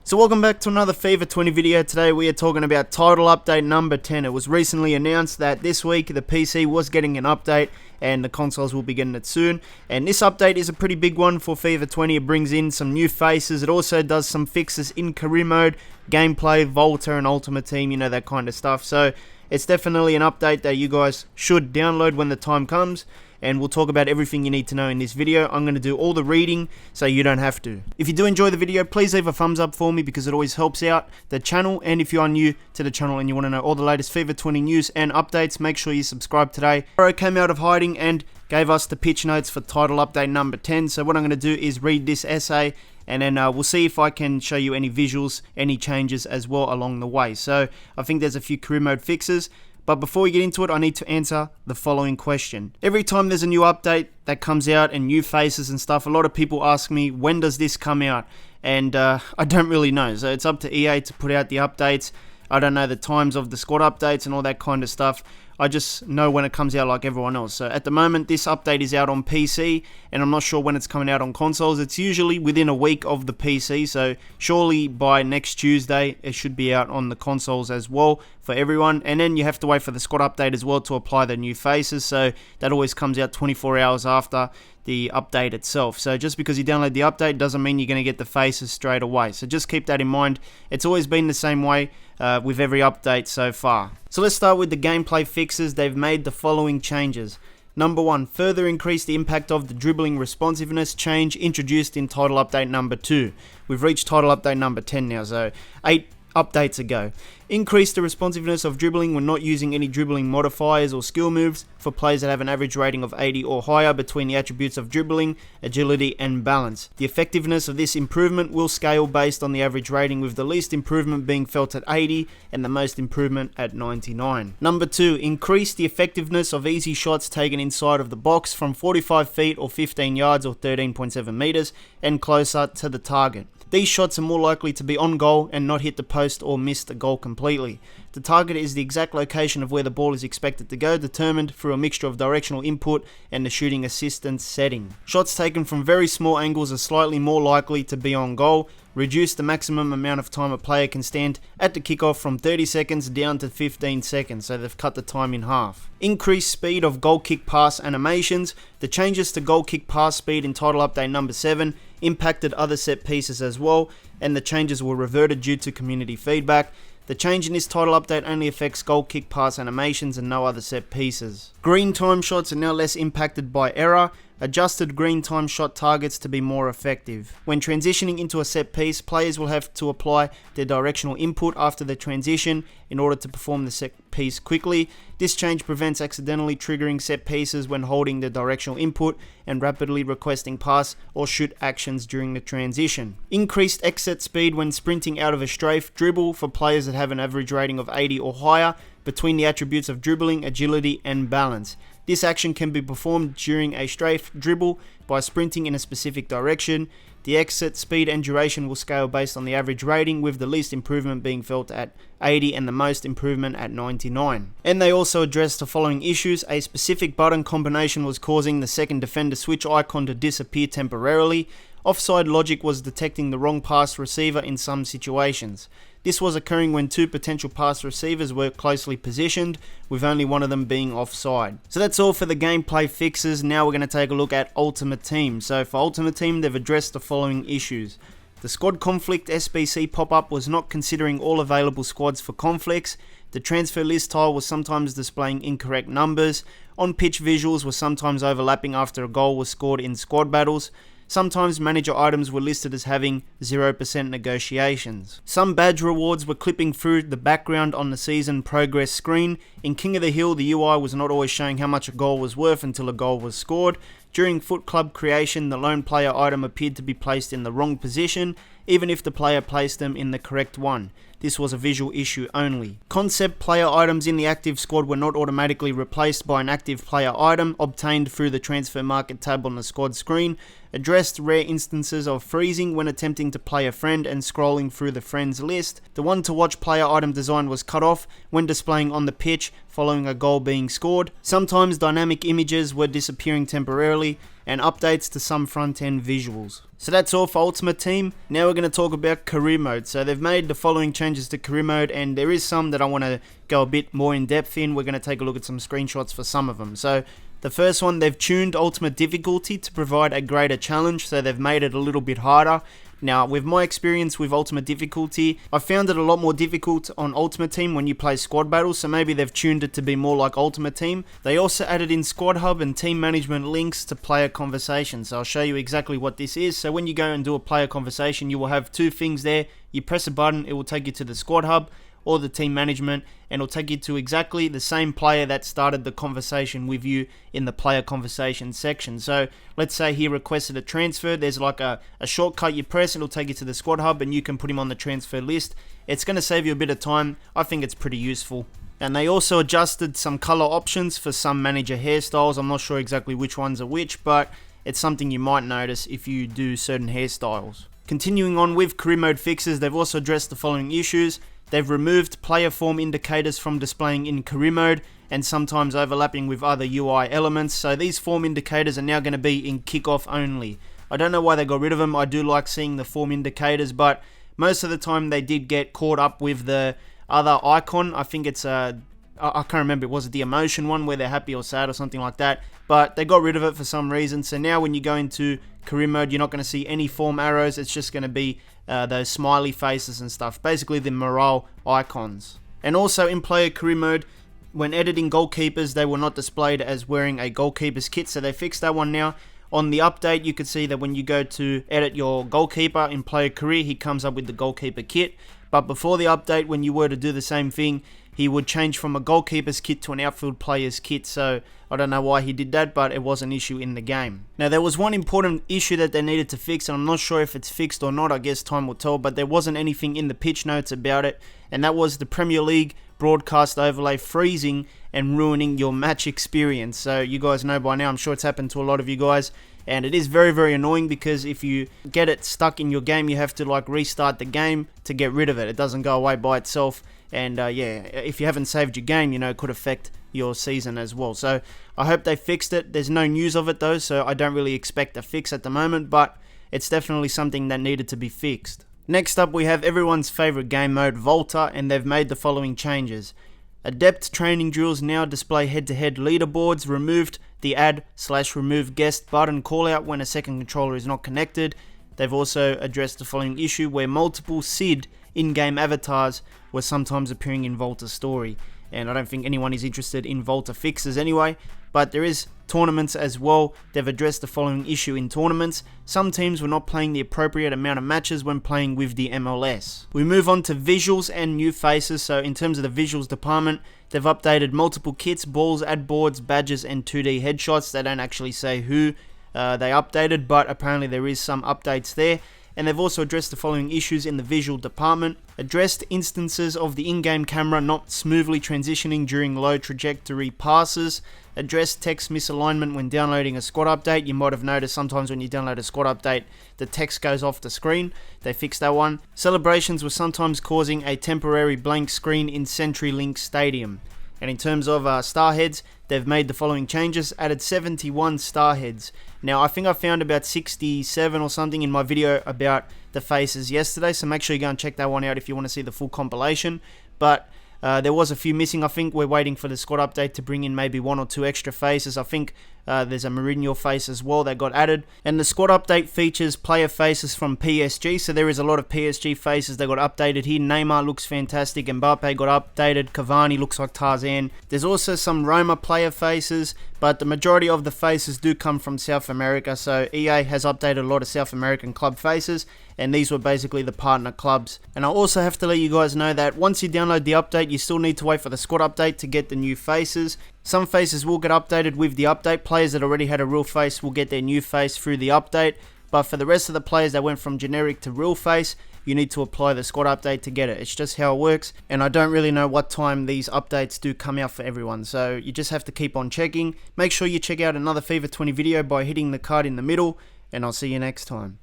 So welcome back to another FIFA 20 video. Today we are talking about title update number 10. It was recently announced that this week the PC was getting an update and the consoles will be getting it soon. And this update is a pretty big one for FIFA 20. It brings in some new faces. It also does some fixes in career mode, gameplay, Volta and Ultimate Team, you know, that kind of stuff. So it's definitely an update that you guys should download when the time comes. And we'll talk about everything you need to know in this video. I'm going to do all the reading so you don't have to. If you do enjoy the video, please leave a thumbs up for me because it always helps out the channel. And if you are new to the channel and you want to know all the latest FIFA 20 news and updates, make sure you subscribe today. Pro came out of hiding and gave us the pitch notes for title update number 10. So what I'm going to do is read this essay and then we'll see if I can show you any visuals, any changes as well along the way. So I think there's a few career mode fixes. But before we get into it, I need to answer the following question. Every time there's a new update that comes out and new faces and stuff, a lot of people ask me, when does this come out? And I don't really know. So it's up to EA to put out the updates. I don't know the times of the squad updates and all that kind of stuff. I just know when it comes out like everyone else. So at the moment, this update is out on PC, and I'm not sure when it's coming out on consoles. It's usually within a week of the PC, so surely by next Tuesday, it should be out on the consoles as well for everyone. And then you have to wait for the squad update as well to apply the new faces, so that always comes out 24 hours after the update itself. So just because you download the update doesn't mean you're going to get the faces straight away. So just keep that in mind. It's always been the same way with every update so far. So let's start with the gameplay fixes. They've made the following changes. Number 1, further increase the impact of the dribbling responsiveness change introduced in title update number 2. We've reached title update number 10 now, so 8 updates ago. Increase the responsiveness of dribbling when not using any dribbling modifiers or skill moves for players that have an average rating of 80 or higher between the attributes of dribbling, agility and balance. The effectiveness of this improvement will scale based on the average rating, with the least improvement being felt at 80 and the most improvement at 99. Number 2, increase the effectiveness of easy shots taken inside of the box from 45 feet or 15 yards or 13.7 meters and closer to the target. These shots are more likely to be on goal and not hit the post or miss the goal completely. The target is the exact location of where the ball is expected to go, determined through a mixture of directional input and the shooting assistance setting. Shots taken from very small angles are slightly more likely to be on goal. Reduce the maximum amount of time a player can stand at the kickoff from 30 seconds down to 15 seconds, so they've cut the time in half. Increased speed of goal kick pass animations. The changes to goal kick pass speed in title update number 7 impacted other set pieces as well, and the changes were reverted due to community feedback. The change in this title update only affects goal kick pass animations and no other set pieces. Green time shots are now less impacted by error. Adjusted green time shot targets to be more effective. When transitioning into a set piece, players will have to apply their directional input after the transition in order to perform the set piece quickly. This change prevents accidentally triggering set pieces when holding the directional input and rapidly requesting pass or shoot actions during the transition. Increased exit speed when sprinting out of a strafe dribble for players that have an average rating of 80 or higher between the attributes of dribbling, agility and balance. This action can be performed during a strafe dribble by sprinting in a specific direction. The exit speed and duration will scale based on the average rating, with the least improvement being felt at 80 and the most improvement at 99. And they also addressed the following issues. A specific button combination was causing the second defender switch icon to disappear temporarily. Offside logic was detecting the wrong pass receiver in some situations. This was occurring when two potential pass receivers were closely positioned, with only one of them being offside. So that's all for the gameplay fixes. Now we're going to take a look at Ultimate Team. So for Ultimate Team, they've addressed the following issues. The Squad Conflict SBC pop-up was not considering all available squads for conflicts. The transfer list tile was sometimes displaying incorrect numbers. On-pitch visuals were sometimes overlapping after a goal was scored in squad battles. Sometimes manager items were listed as having 0% negotiations. Some badge rewards were clipping through the background on the season progress screen. In King of the Hill, the UI was not always showing how much a goal was worth until a goal was scored. During Foot Club creation, the lone player item appeared to be placed in the wrong position, even if the player placed them in the correct one. This was a visual issue only. Concept player items in the active squad were not automatically replaced by an active player item obtained through the transfer market tab on the squad screen. Addressed rare instances of freezing when attempting to play a friend and scrolling through the friends list. The one to watch player item design was cut off when displaying on the pitch following a goal being scored. Sometimes dynamic images were disappearing temporarily, and updates to some front-end visuals. So that's all for Ultimate Team. Now we're going to talk about career mode. So they've made the following changes to career mode, and there is some that I want to go a bit more in depth in. We're going to take a look at some screenshots for some of them. So the first one, they've tuned ultimate difficulty to provide a greater challenge, so they've made it a little bit harder. Now, with my experience with ultimate difficulty, I found it a lot more difficult on Ultimate Team when you play squad battles, so maybe they've tuned it to be more like Ultimate Team. They also added in squad hub and team management links to player conversation, so I'll show you exactly what this is. So when you go and do a player conversation, you will have two things there. You press a button, it will take you to the squad hub or the team management, and it'll take you to exactly the same player that started the conversation with you in the player conversation section. So let's say he requested a transfer. There's like a shortcut you press, it'll take you to the squad hub and you can put him on the transfer list. It's going to save you a bit of time. I think it's pretty useful. And they also adjusted some color options for some manager hairstyles. I'm not sure exactly which ones are which, but it's something you might notice if you do certain hairstyles. Continuing on with career mode fixes, they've also addressed the following issues. They've removed player form indicators from displaying in career mode and sometimes overlapping with other UI elements. So these form indicators are now going to be in kickoff only. I don't know why they got rid of them. I do like seeing the form indicators, but most of the time they did get caught up with the other icon. I think it's I can't remember, was it the emotion one where they're happy or sad or something like that? But they got rid of it for some reason. So now when you go into career mode, you're not going to see any form arrows. It's just going to be those smiley faces and stuff. Basically the morale icons. And also in player career mode, when editing goalkeepers, they were not displayed as wearing a goalkeeper's kit. So they fixed that one now. On the update, you could see that when you go to edit your goalkeeper in player career, he comes up with the goalkeeper kit. But before the update, when you were to do the same thing, he would change from a goalkeeper's kit to an outfield player's kit. So I don't know why he did that, but it was an issue in the game. Now there was one important issue that they needed to fix, and I'm not sure if it's fixed or not. I guess time will tell, but there wasn't anything in the pitch notes about it, and that was the Premier League broadcast overlay freezing and ruining your match experience. So you guys know by now, I'm sure it's happened to a lot of you guys, and it is very, very annoying because if you get it stuck in your game, you have to like restart the game to get rid of it. It doesn't go away by itself. And yeah, if you haven't saved your game, you know, it could affect your season as well. So I hope they fixed it. There's no news of it though, so I don't really expect a fix at the moment, but it's definitely something that needed to be fixed. Next up, we have everyone's favorite game mode, Volta, and they've made the following changes. Adept training drills now display head-to-head leaderboards, removed the add/remove guest button callout when a second controller is not connected. They've also addressed the following issue where multiple SID in-game avatars were sometimes appearing in Volta's story. And I don't think anyone is interested in Volta fixes anyway, but there is tournaments as well. They've addressed the following issue in tournaments. Some teams were not playing the appropriate amount of matches when playing with the MLS. We move on to visuals and new faces. So in terms of the visuals department, they've updated multiple kits, balls, ad boards, badges, and 2D headshots. They don't actually say who they updated, but apparently there is some updates there. And they've also addressed the following issues in the visual department. Addressed instances of the in-game camera not smoothly transitioning during low trajectory passes. Addressed text misalignment when downloading a squad update. You might have noticed sometimes when you download a squad update, the text goes off the screen. They fixed that one. Celebrations were sometimes causing a temporary blank screen in CenturyLink Stadium. And in terms of star heads, they've made the following changes. Added 71 star heads. Now, I think I found about 67 or something in my video about the faces yesterday, so make sure you go and check that one out if you want to see the full compilation. But there was a few missing. I think we're waiting for the squad update to bring in maybe one or two extra faces. I think there's a Mourinho face as well that got added. And the squad update features player faces from PSG, so there is a lot of PSG faces that got updated here. Neymar looks fantastic, Mbappe got updated, Cavani looks like Tarzan. There's also some Roma player faces, but the majority of the faces do come from South America, so EA has updated a lot of South American club faces, and these were basically the partner clubs. And I also have to let you guys know that once you download the update, you still need to wait for the squad update to get the new faces. Some faces will get updated with the update. Players that already had a real face will get their new face through the update, but for the rest of the players that went from generic to real face, you need to apply the squad update to get it. It's just how it works, and I don't really know what time these updates do come out for everyone, so you just have to keep on checking. Make sure you check out another FIFA 20 video by hitting the card in the middle, and I'll see you next time.